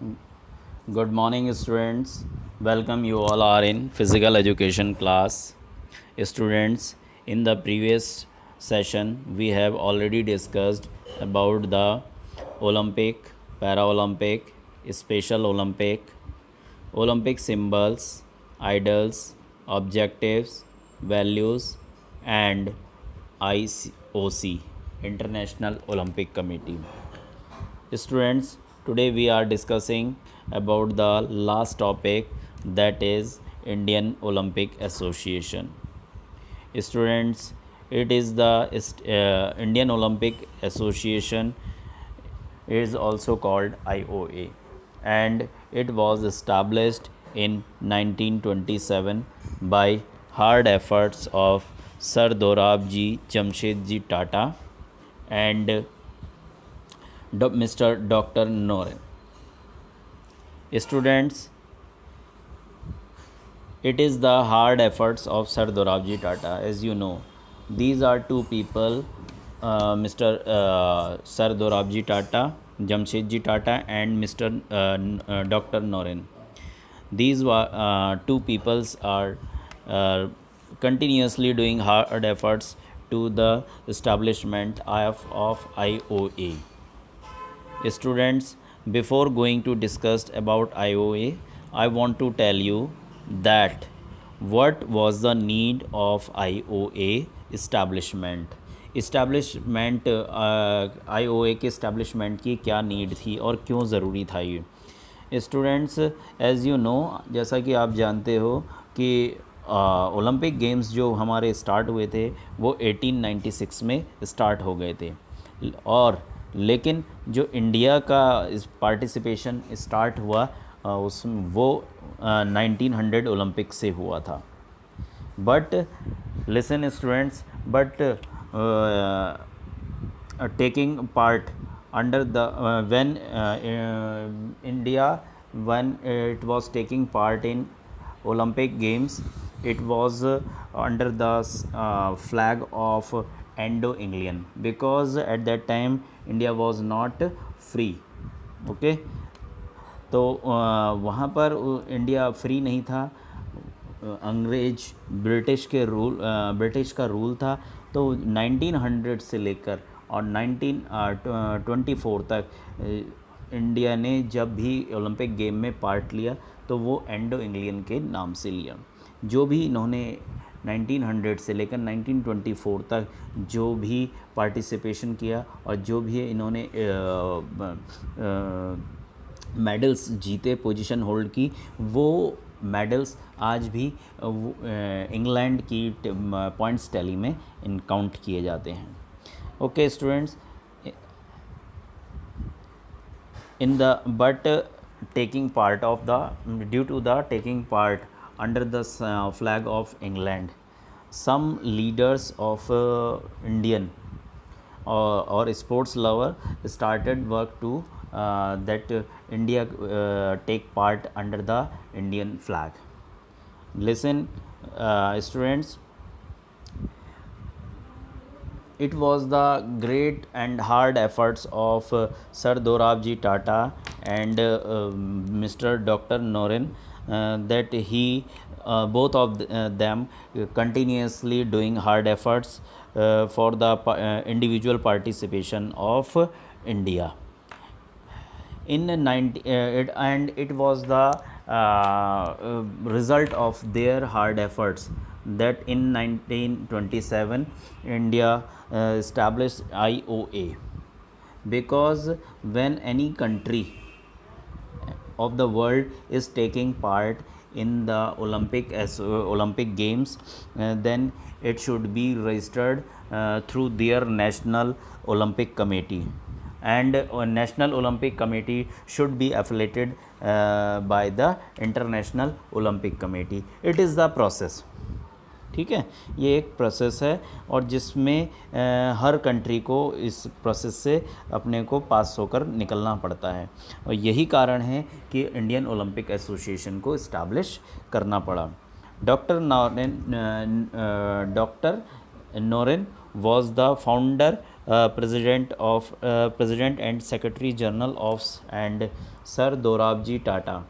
Good morning, students. Welcome you all are in physical education class. Students, in the previous session, we have already discussed about the Olympic, Paralympic, Special Olympic, Olympic symbols, idols, objectives, values, and IOC, International Olympic Committee. Students, today we are discussing about the last topic, that is Indian Olympic Association. Students, it is the Indian Olympic Association is also called IOA, and it was established in 1927 by hard efforts of Sir Dorabji Jamshedji Tata and Mr. Dr. Noren. Students, it is the hard efforts of Sir Dorabji Tata. As you know, these are two people, Mr. Sir Dorabji Tata, Jamshedji Tata, and Mr. Dr. Noren. These two peoples are continuously doing hard efforts to the establishment of IOA. Students, before going to discuss about IOA, I want to tell you that what was the need of IOA establishment IOA के establishment की क्या need थी और क्यों ज़रूरी था ये students. As you know, जैसा कि आप जानते हो कि ओलंपिक गेम्स जो हमारे स्टार्ट हुए थे वो 1896 में स्टार्ट हो गए थे, और लेकिन जो इंडिया का पार्टिसिपेशन स्टार्ट हुआ उस वो 1900 ओलंपिक से हुआ था. But listen students, but taking part under the when India, when it was taking part in Olympic Games, it was under the flag of Indo-England, because at that time India was not free. Okay, तो वहाँ पर India free नहीं था, अंग्रेज British का rule था. तो 1900 से लेकर और 1924 तक इंडिया ने जब भी ओलंपिक गेम में पार्ट लिया तो वो एंडो इंग्लियन के नाम से लिया. जो भी इन्होंने 1900 से लेकर 1924 तक जो भी पार्टिसिपेशन किया और जो भी इन्होंने मेडल्स जीते, पोजीशन होल्ड की, वो मेडल्स आज भी इंग्लैंड की पॉइंट्स टैली में काउंट किए जाते हैं. Okay students, in the but taking part of the due to the taking part under the flag of England, some leaders of Indian or sports lover started work to that India take part under the Indian flag. Listen, students, it was the great and hard efforts of Sir Dorabji Tata and Mr. Dr. Noren that he both of them continuously doing hard efforts for the individual participation of India. In and it was the result of their hard efforts that in 1927 India established IOA, because when any country of the world is taking part in the Olympic Games, then it should be registered through their National Olympic Committee, and National Olympic Committee should be affiliated by the International Olympic Committee. It is the process. ठीक है, ये एक process है और जिसमें हर country को इस process से अपने को पास होकर निकलना पड़ता है, और यही कारण है कि इंडियन ओलंपिक एसोसिएशन को इस्टेब्लिश करना पड़ा. Doctor Noren was the founder, president and secretary general of and sir Dorabji Tata.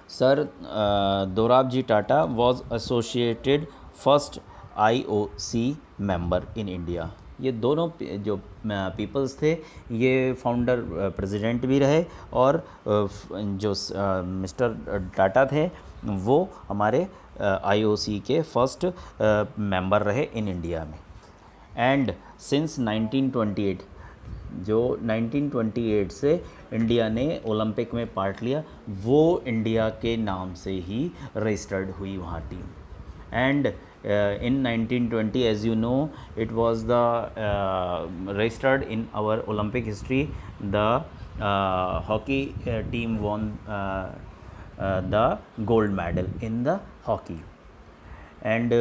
Sir Dorabji Tata was associated first IOC member in India. ये दोनों जो पीपल्स थे ये फाउंडर प्रेसिडेंट भी रहे और जो मिस्टर टाटा थे वो हमारे आईओसी के फर्स्ट मेंबर रहे इन इंडिया में. एंड सिंस 1928 जो 1928 से इंडिया ने ओलंपिक में पार्ट लिया वो इंडिया के नाम से ही रजिस्टर्ड हुई वहाँ team. And in 1920 as you know it was the registered in our Olympic history. The hockey team won the gold medal in the hockey. And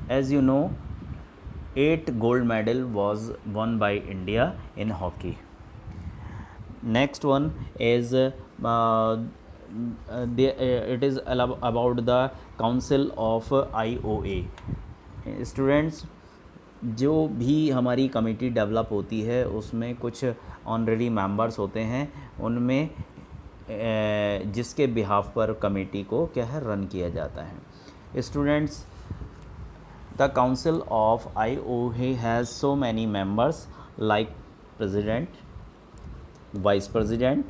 as you know 8 gold medal was won by India in hockey. Next one is it is about the council of IOA. Students जो भी हमारी committee develop होती है उसमें कुछ honorary members होते हैं उनमें जिसके बिहाफ पर कमेटी को क्या है रन किया जाता है. Students the council of IOA has so many members like president, vice president,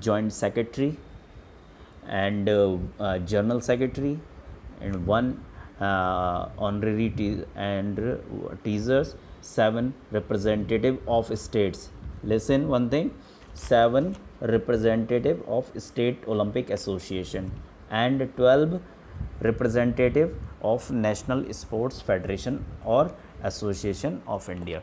joint secretary and general secretary and one honorary teasers, 7 representative of states. Listen one thing, 7 representative of state Olympic Association and 12 representative of National Sports Federation और association of India.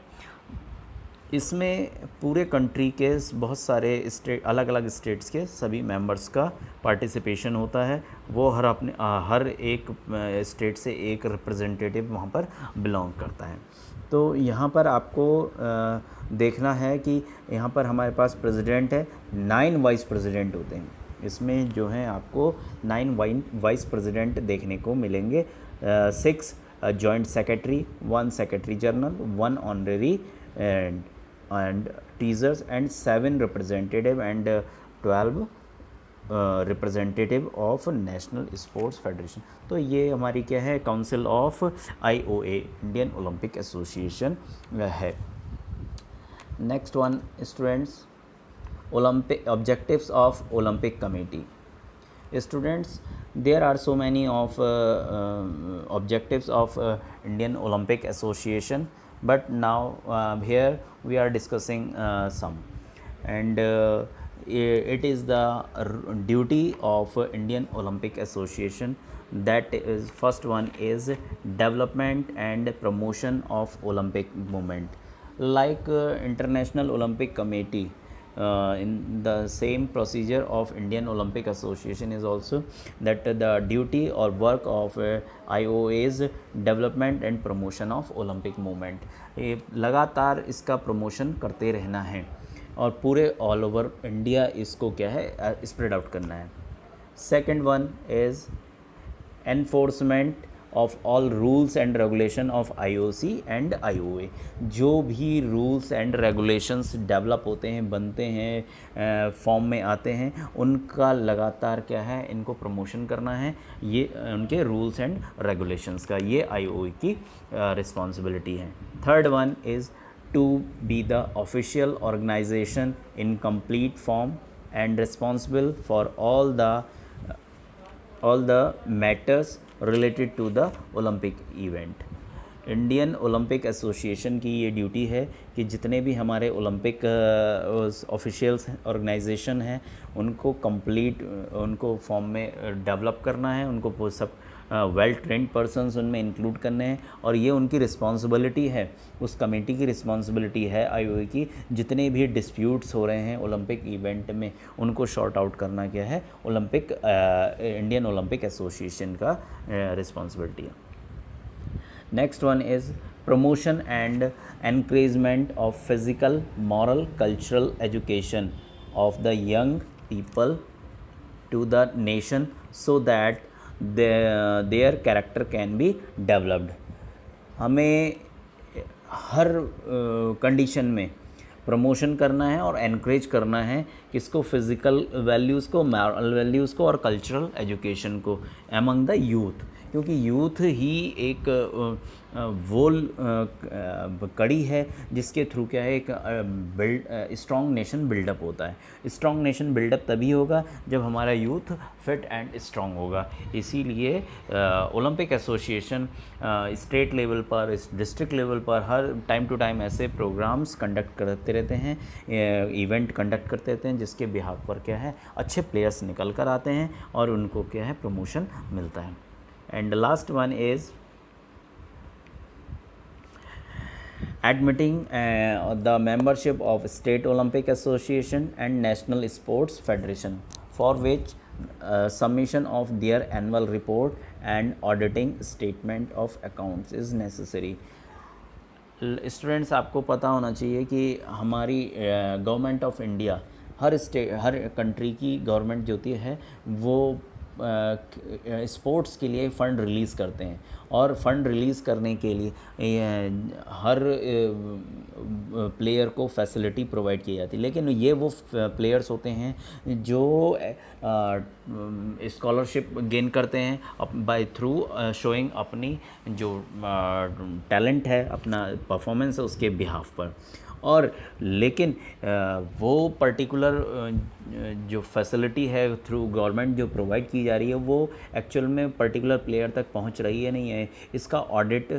इसमें पूरे country के बहुत सारे state अलग अलग states के सभी मेंबर्स का पार्टिसिपेशन होता है. वो हर एक स्टेट से एक रिप्रेजेंटेटिव वहाँ पर बिलोंग करता है. तो यहाँ पर आपको देखना है कि यहाँ पर हमारे पास प्रेसिडेंट है, 9 वाइस प्रेसिडेंट होते हैं. इसमें जो है आपको 9 वाइस प्रेसिडेंट देखने को मिलेंगे. 6 joint secretary, 1 secretary general, 1 honorary and teasers and 7 representative and 12 representative of National Sports Federation. तो ये हमारी क्या है council of IOA Indian Olympic association है. Next one students, Olympic objectives of Olympic Committee. Students, there are so many of objectives of Indian Olympic Association, but now here we are discussing some, and it is the duty of Indian Olympic Association. That is, first one is development and promotion of Olympic movement. Like International Olympic Committee, in the same procedure of Indian Olympic Association is also that the duty or work of IOA is development and promotion of Olympic movement. ये लगातार इसका promotion करते रहना है और पूरे all over India इसको क्या है स्प्रेड आउट करना है. Second one is enforcement of all rules and regulation of IOC and IOA. जो भी रूल्स एंड रेगुलेशंस डेवलप होते हैं, बनते हैं, फॉर्म में आते हैं, उनका लगातार क्या है इनको प्रमोशन करना है. ये उनके रूल्स एंड रेगुलेशंस का ये IOA की रिस्पॉन्सिबिलिटी है. Third one is to be the official organisation in complete form and responsible for all the matters related to the Olympic event. Indian Olympic Association की ये ड्यूटी है कि जितने भी हमारे ओलंपिक ऑफिशियल्स ऑर्गेनाइजेशन हैं उनको कंप्लीट उनको फॉर्म में डेवलप करना है, उनको सब वेल ट्रेंड पर्सन्स उनमें इंक्लूड करने हैं और ये उनकी रिस्पॉन्सिबिलिटी है, उस कमेटी की रिस्पॉन्सिबिलिटी है IOA की. जितने भी डिस्प्यूट्स हो रहे हैं ओलंपिक इवेंट में उनको शॉर्ट आउट करना क्या है इंडियन ओलंपिक एसोसिएशन का रिस्पॉन्सिबिलिटी है. Next one is promotion and encouragement of physical, moral, cultural education of the young people to the nation so that their character can be developed. हमें हर condition में promotion करना है और encourage करना है किसको, फिज़िकल वैल्यूज़ को, मॉरल वैल्यूज़ को और कल्चरल एजुकेशन को एमंग द यूथ, क्योंकि यूथ ही एक कड़ी है जिसके थ्रू क्या है एक स्ट्रॉन्ग नेशन बिल्डअप होता है। स्ट्रॉन्ग नेशन बिल्डअप तभी होगा जब हमारा यूथ फिट एंड स्ट्रॉन्ग होगा। इसीलिए ओलंपिक एसोसिएशन स्टेट लेवल पर, डिस्ट्रिक्ट लेवल पर हर टाइम टू टाइम ऐसे प्रोग्राम्स कंडक्ट करते रहते हैं, इवेंट कंडक्ट करते रहते हैं, जिसके बिहाफ पर क्या है अच्छे प्लेयर्स निकल कर आते हैं और उनको क्या है प्रमोशन मिलता है। And last one is admitting the membership of State Olympic Association and National Sports Federation, for which submission of their annual report and auditing statement of accounts is necessary. Students, आपको पता होना चाहिए कि हमारी government of India her country की government जो होती है वो स्पोर्ट्स के लिए फ़ंड रिलीज़ करते हैं, और फंड रिलीज़ करने के लिए हर प्लेयर को फैसिलिटी प्रोवाइड की जाती है। लेकिन ये वो प्लेयर्स होते हैं जो स्कॉलरशिप गेन करते हैं बाय थ्रू शोइंग अपनी जो टैलेंट है, अपना परफॉर्मेंस है उसके बिहाफ पर। और लेकिन वो पर्टिकुलर जो फैसिलिटी है थ्रू गवर्नमेंट जो प्रोवाइड की जा रही है वो एक्चुअल में पर्टिकुलर प्लेयर तक पहुंच रही है नहीं है, इसका ऑडिट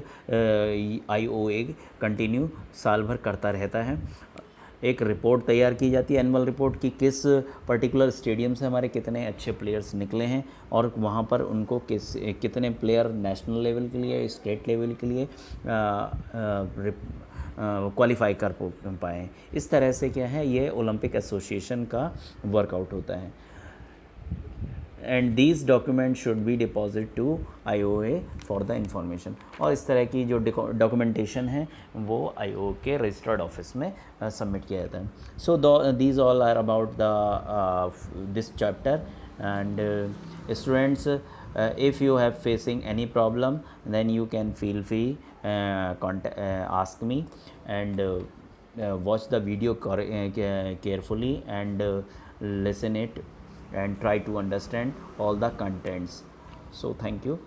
IOA कंटिन्यू साल भर करता रहता है। एक रिपोर्ट तैयार की जाती है, एनुअल रिपोर्ट, की किस पर्टिकुलर स्टेडियम से हमारे कितने अच्छे प्लेयर्स निकले हैं और वहाँ पर उनको कितने प्लेयर नेशनल लेवल के लिए, स्टेट लेवल के लिए क्वालिफाई कर पाए। इस तरह से क्या है ये ओलंपिक एसोसिएशन का वर्कआउट होता है। And these document should be deposit to IOA for the information. और इस तरह की जो डॉक्यूमेंटेशन है वो IOA के रजिस्टर्ड ऑफिस में सबमिट किया जाता है। So these all are about the this chapter. And students, if you have facing any problem then you can feel free ask me, and watch the video carefully and listen it and try to understand all the contents. So thank you.